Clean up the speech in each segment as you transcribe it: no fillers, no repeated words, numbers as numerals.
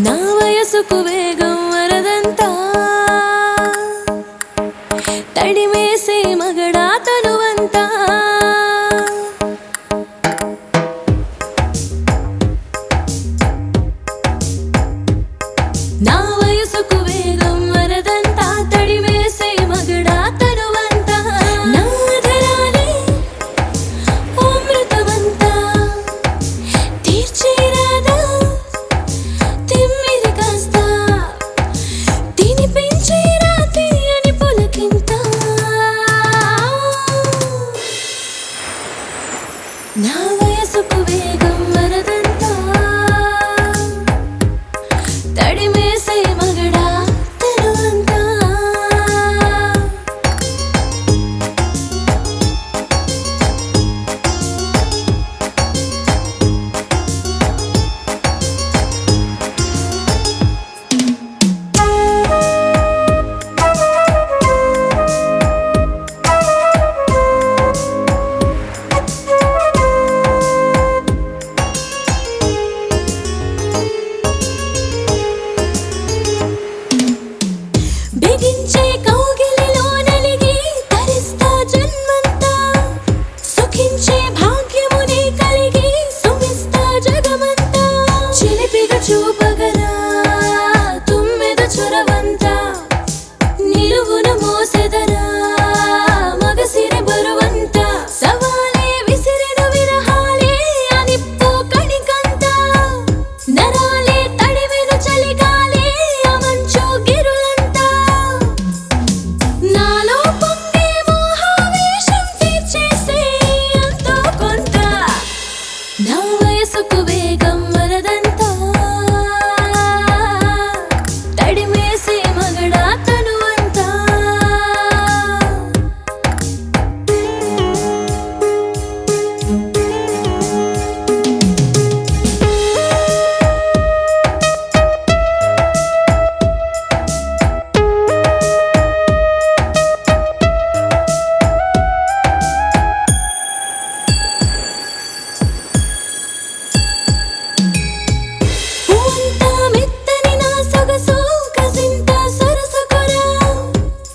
నా వయసుకు వేగం వరదంతా తడిమేసే మగడా తనువంతా నా వయసుకు వేగం వరదంతా తడిమేసే మగడా తనువంతా నా ధరాలే అమృతమంతా తీర్చేరాదా తిమ్మిరి కాస్త తినిపించేరా తీయని పులకింత నా వయసుకు వేగం వరదంతా తడిమేసే మగడా తనువంతా బిగించే కౌగిలిలో నలిగి తరిస్తా జన్మంతా సుఖించే భాగ్యముని కలిగి సుమిస్తా జగమంతా చిలిపిగా చూపగరా తుమ్మెద చొరవంతా నిలువున మోసెదరా మగసిరి బరువంతా సవాలే విసిరిన విరహాలే అనిప్పు కణికంతా నరాలే తడివెను చలిగాలే అమంచు గిరులంతా నాలో పొంగే మోహావేశం తీర్చేసే ఎంతో కొంత నా వయసుకు వేగం వరదంతా తడిమేసే మగడా తనువంతా పూంతా మెత్తని నా సొగసు కసింత సరసకొరా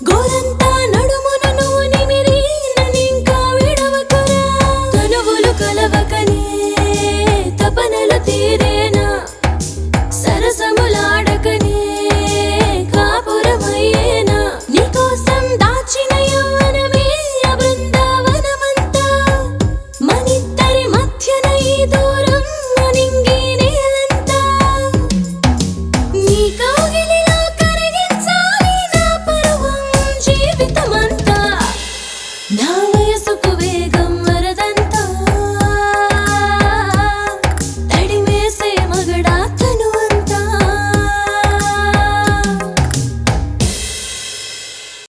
గోరంతా నడుమును నువ్వు నిమిరి నన్నింకా విడవకొరా కనువులు కలవకనే తపనలు తీరేనా సరసములాడకనే కాపురమయ్యేనా నీకోసం దాచిన యౌవనమే ఆ బృందావనమంతా మనిద్దరి మధ్యన ఈ దూరం అనింగి నేలంతా నీ కౌగిలిలో కరిగించాలి నా పరువం జీవితమంతా నా